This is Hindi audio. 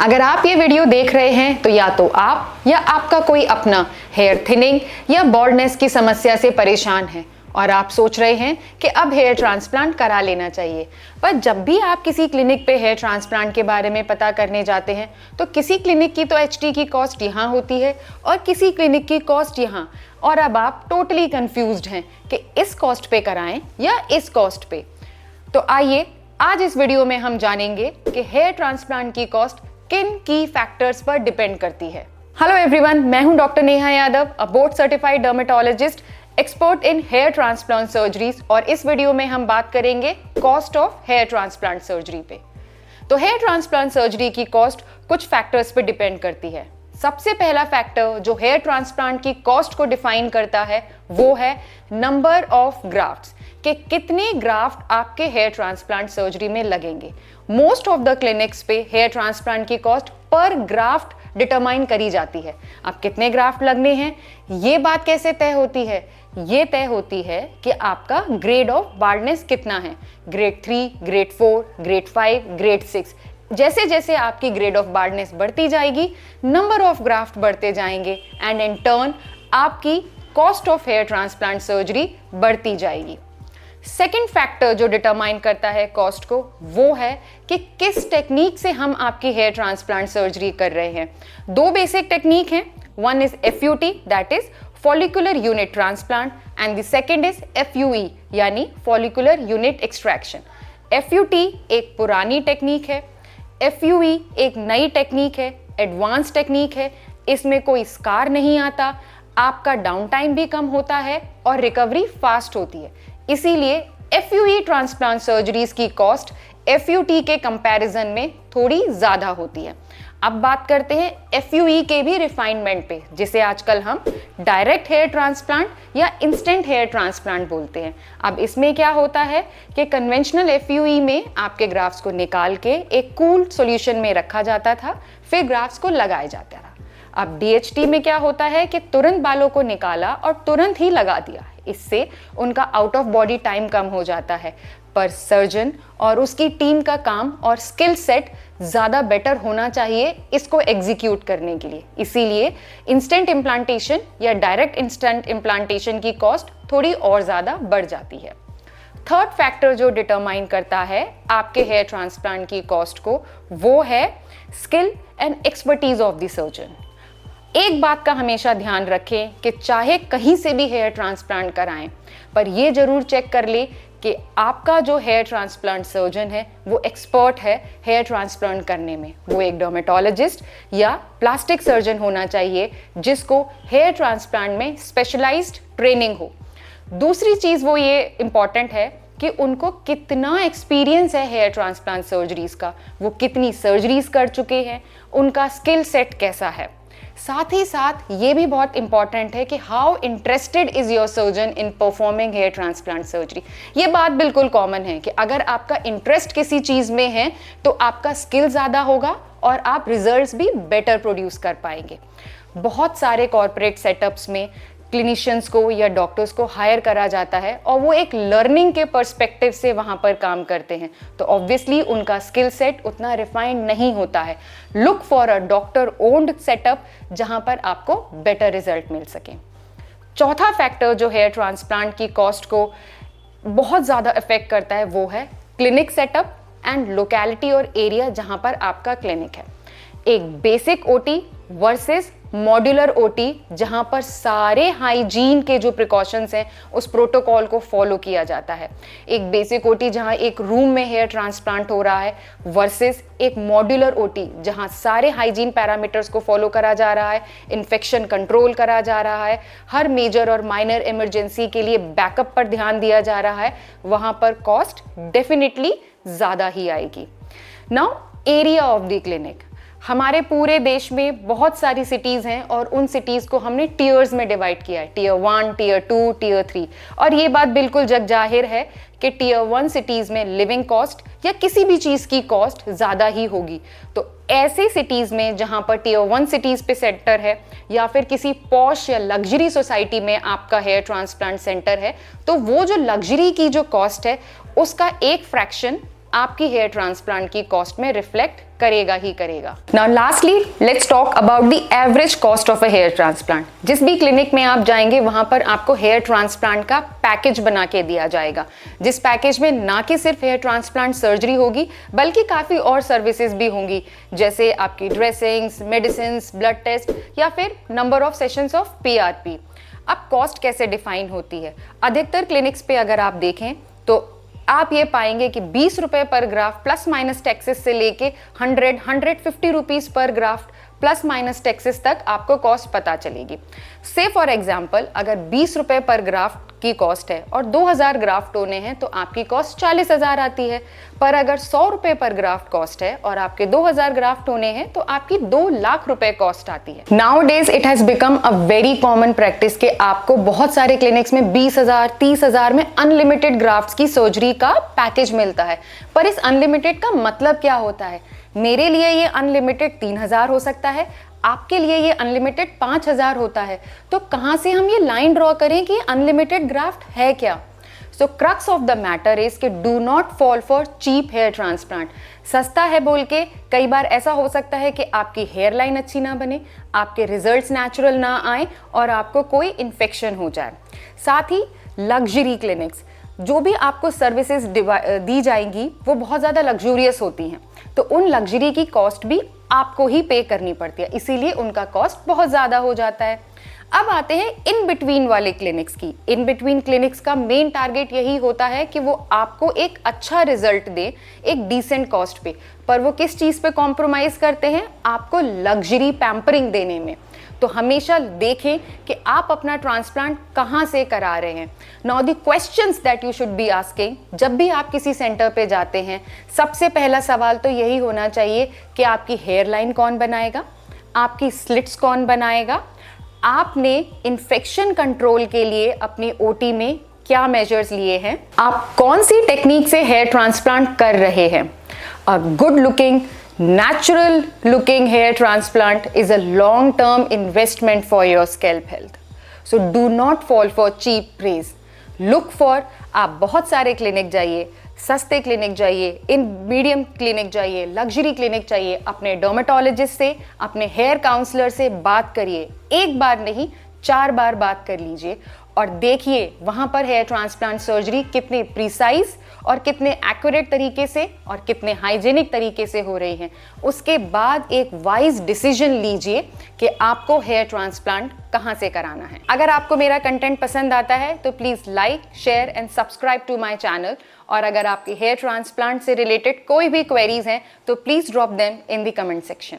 अगर आप ये वीडियो देख रहे हैं तो या तो आप या आपका कोई अपना हेयर थिनिंग या बॉल्डनेस की समस्या से परेशान है और आप सोच रहे हैं कि अब हेयर ट्रांसप्लांट करा लेना चाहिए। पर जब भी आप किसी क्लिनिक पे हेयर ट्रांसप्लांट के बारे में पता करने जाते हैं तो किसी क्लिनिक की तो एचटी की कॉस्ट यहाँ होती है और किसी क्लिनिक की कॉस्ट यहाँ, और अब आप टोटली कंफ्यूज्ड हैं कि इस कॉस्ट पे कराएं या इस कॉस्ट पे। तो आइए आज इस वीडियो में हम जानेंगे कि हेयर ट्रांसप्लांट की कॉस्ट किन की फैक्टर्स पर डिपेंड करती है। हेलो एवरीवन, मैं हूं doctor Neha Yadav, a board certified dermatologist, expert in hair transplant surgeries, और इस वीडियो में हम बात करेंगे cost of hair transplant surgery पे। तो हेयर ट्रांसप्लांट सर्जरी की कॉस्ट कुछ फैक्टर्स पे डिपेंड करती है। सबसे पहला फैक्टर जो हेयर ट्रांसप्लांट की कॉस्ट को डिफाइन करता है वो है नंबर ऑफ ग्राफ्ट्स, कि कितने ग्राफ्ट आपके हेयर ट्रांसप्लांट सर्जरी में लगेंगे। मोस्ट ऑफ द क्लिनिक्स पे हेयर ट्रांसप्लांट की कॉस्ट पर ग्राफ्ट डिटरमाइन करी जाती है। अब कितने ग्राफ्ट लगने हैं ये बात कैसे तय होती है? ये तय होती है कि आपका ग्रेड ऑफ बाल्डनेस कितना है, ग्रेड 3, ग्रेड 4, ग्रेड 5, ग्रेड 6। जैसे जैसे आपकी ग्रेड ऑफ बाल्डनेस बढ़ती जाएगी, नंबर ऑफ ग्राफ्ट बढ़ते जाएंगे एंड इन टर्न आपकी cost of hair transplant surgery बढ़ती जाएगी। सेकेंड फैक्टर जो डिटरमाइन करता है कॉस्ट को वो है कि किस टेक्निक से हम आपकी हेयर ट्रांसप्लांट सर्जरी कर रहे हैं। दो बेसिक टेक्निक हैं, one is FUT that is follicular unit transplant and the second is FUE यानी फॉलिकुलर यूनिट एक्सट्रैक्शन। FUT एक पुरानी टेक्निक है, FUE एक नई टेक्निक है, एडवांस टेक्निक है। इसमें कोई स्कार नहीं आता, आपका डाउन टाइम भी कम होता है और रिकवरी फास्ट होती है। इसीलिए FUE ट्रांसप्लांट सर्जरीज की कॉस्ट FUT के कंपैरिजन में थोड़ी ज्यादा होती है। अब बात करते हैं FUE के भी रिफाइनमेंट पे, जिसे आजकल हम डायरेक्ट हेयर ट्रांसप्लांट या इंस्टेंट हेयर ट्रांसप्लांट बोलते हैं। अब इसमें क्या होता है कि कन्वेंशनल FUE में आपके ग्राफ्ट्स को निकाल के एक कूल सॉल्यूशन में रखा जाता था, फिर ग्राफ्ट्स को लगाया जाता था। अब DHT में क्या होता है कि तुरंत बालों को निकाला और तुरंत ही लगा दिया। इससे उनका आउट ऑफ बॉडी टाइम कम हो जाता है, पर सर्जन और उसकी टीम का काम और स्किल सेट ज़्यादा बेटर होना चाहिए इसको एग्जीक्यूट करने के लिए। इसीलिए इंस्टेंट इम्प्लांटेशन या डायरेक्ट इंस्टेंट इम्प्लांटेशन की कॉस्ट थोड़ी और ज़्यादा बढ़ जाती है। थर्ड फैक्टर जो डिटरमाइन करता है आपके हेयर ट्रांसप्लांट की कॉस्ट को वो है skill and expertise of the surgeon. एक बात का हमेशा ध्यान रखें कि चाहे कहीं से भी हेयर ट्रांसप्लांट कराएं, पर यह जरूर चेक कर ले कि आपका जो हेयर ट्रांसप्लांट सर्जन है वो एक्सपर्ट है हेयर ट्रांसप्लांट करने में। वो एक डर्मेटोलॉजिस्ट या प्लास्टिक सर्जन होना चाहिए जिसको हेयर ट्रांसप्लांट में स्पेशलाइज्ड ट्रेनिंग हो। दूसरी चीज़ वो ये इम्पॉर्टेंट है कि उनको कितना एक्सपीरियंस है हेयर ट्रांसप्लांट सर्जरीज का, वो कितनी सर्जरीज कर चुके हैं, उनका स्किल सेट कैसा है। साथ ही साथ ये भी बहुत इंपॉर्टेंट है कि how interested is your surgeon in performing hair transplant surgery. ये बात बिल्कुल कॉमन है कि अगर आपका इंटरेस्ट किसी चीज़ में है तो आपका स्किल ज़्यादा होगा और आप रिजल्ट्स भी बेटर प्रोड्यूस कर पाएंगे। बहुत सारे कॉर्पोरेट सेटअप्स में क्लिनिशियंस को या डॉक्टर्स को हायर करा जाता है और वो एक लर्निंग के पर्सपेक्टिव से वहाँ पर काम करते हैं, तो ऑब्वियसली उनका स्किल सेट उतना रिफाइंड नहीं होता है। Look for a doctor owned setup जहाँ पर आपको बेटर रिजल्ट मिल सके। चौथा फैक्टर जो हेयर ट्रांसप्लांट की कॉस्ट को बहुत ज़्यादा इफेक्ट करता है वो है क्लिनिक सेटअप एंड लोकेलिटी और एरिया जहाँ पर आपका क्लिनिक है। एक basic OT versus modular OT जहां पर सारे हाइजीन के जो प्रिकॉशंस हैं उस प्रोटोकॉल को फॉलो किया जाता है। एक बेसिक OT जहां एक रूम में हेयर ट्रांसप्लांट हो रहा है वर्सेस एक मॉड्यूलर OT जहां सारे हाइजीन पैरामीटर्स को फॉलो करा जा रहा है, इन्फेक्शन कंट्रोल करा जा रहा है, हर मेजर और माइनर इमरजेंसी के लिए बैकअप पर ध्यान दिया जा रहा है। वहां पर कॉस्ट डेफिनेटली ज़्यादा ही आएगी। Now area of the clinic. हमारे पूरे देश में बहुत सारी सिटीज़ हैं और उन सिटीज़ को हमने टीयर्स में डिवाइड किया है, टीयर 1, टीयर 2, टीयर 3। और ये बात बिल्कुल जग जाहिर है कि टीयर 1 सिटीज़ में लिविंग कॉस्ट या किसी भी चीज़ की कॉस्ट ज़्यादा ही होगी। तो ऐसे सिटीज़ में जहाँ पर टीयर 1 सिटीज़ पे सेंटर है या फिर किसी पॉश या लग्जरी सोसाइटी में आपका हेयर ट्रांसप्लांट सेंटर है, तो वो जो लग्जरी की जो कॉस्ट है उसका एक फ्रैक्शन आपकी हेयर ट्रांसप्लांट की कॉस्ट में रिफ्लेक्ट करेगा ही करेगा। Now lastly let's talk about the average cost of a hair transplant. जिस भी क्लिनिक में आप जाएंगे वहां पर आपको हेयर ट्रांसप्लांट का पैकेज बना के दिया जाएगा, जिस पैकेज में ना कि सिर्फ हेयर ट्रांसप्लांट सर्जरी होगी बल्कि काफी और सर्विसेज भी होंगी, जैसे आपकी ड्रेसिंग्स, मेडिसिन, ब्लड टेस्ट या फिर number of sessions of PRP। अब कॉस्ट कैसे डिफाइन होती है? अधिकतर क्लिनिक्स पे अगर आप देखें तो आप ये पाएंगे कि 20 रुपए पर ग्राफ्ट प्लस माइनस टैक्सेस से लेके 150 rupees per graft plus minus taxes तक आपको कॉस्ट पता चलेगी। से फॉर एग्जांपल अगर 20 रुपए पर ग्राफ्ट की कॉस्ट है और 2000 ग्राफ्ट होने हैं तो आपकी कॉस्ट 40,000 आती है। पर अगर 100 रुपए पर ग्राफ्ट कॉस्ट है और आपके 2000 ग्राफ्ट होने हैं तो आपकी 2 लाख रुपए कॉस्ट आती है। Now days it has become a very common practice कि आपको बहुत सारे क्लिनिक्स में 20,000 30,000 में अनलिमिटेड ग्राफ्ट की सर्जरी का पैकेज मिलता है। पर इस अनलिमिटेड का मतलब क्या होता है? मेरे लिए ये अनलिमिटेड 3000 हो सकता है, आपके लिए ये अनलिमिटेड 5000 होता है। तो कहां से हम ये लाइन ड्रॉ करें कि अनलिमिटेड ग्राफ्ट है क्या? So crux of the matter is कि do not fall for cheap hair transplant. सस्ता है बोल के कई बार ऐसा हो सकता है कि आपकी हेयर लाइन अच्छी ना बने, आपके रिजल्ट्स नेचुरल ना आए और आपको कोई इन्फेक्शन हो जाए। साथ ही लग्जरी क्लिनिक्स, जो भी आपको सर्विसेज दी जाएंगी वो बहुत ज़्यादा लग्जूरियस होती हैं, तो उन लग्जरी की कॉस्ट भी आपको ही पे करनी पड़ती है, इसीलिए उनका कॉस्ट बहुत ज़्यादा हो जाता है। अब आते हैं इन बिटवीन वाले क्लिनिक्स की। इन बिटवीन क्लिनिक्स का मेन टारगेट यही होता है कि वो आपको एक अच्छा रिजल्ट दे एक डिसेंट कॉस्ट पे। पर वो किस चीज़ पे कॉम्प्रोमाइज़ करते हैं? आपको लग्जरी पैम्परिंग देने में। तो हमेशा देखें कि आप अपना ट्रांसप्लांट कहाँ से करा रहे हैं। Now the questions that you should be asking जब भी आप किसी सेंटर पे जाते हैं, सबसे पहला सवाल तो यही होना चाहिए कि आपकी हेयर लाइन कौन बनाएगा, आपकी स्लिट्स कौन बनाएगा, आपने इन्फेक्शन कंट्रोल के लिए अपनी OT में क्या मेजर्स लिए हैं, आप कौन सी टेक्निक से हेयर ट्रांसप्लांट कर रहे हैं। A good looking natural looking hair transplant is a long term investment for your scalp health, so do not fall for cheap praise. Look for, आप बहुत सारे क्लिनिक जाइए, सस्ते क्लिनिक जाइए, इन मीडियम क्लिनिक जाइए, लग्जरी क्लिनिक चाहिए, अपने डर्मेटोलॉजिस्ट से, अपने हेयर काउंसलर से बात करिए। एक बार नहीं 4 बार बात कर लीजिए और देखिए वहां पर हेयर ट्रांसप्लांट सर्जरी कितने प्रिसाइज और कितने एक्यूरेट तरीके से और कितने हाइजेनिक तरीके से हो रही हैं। उसके बाद एक वाइज डिसीजन लीजिए कि आपको हेयर ट्रांसप्लांट कहां से कराना है। अगर आपको मेरा कंटेंट पसंद आता है तो please like, share and subscribe to my channel. और अगर आपकी हेयर ट्रांसप्लांट से रिलेटेड कोई भी क्वेरीज हैं तो please drop them in the comment section.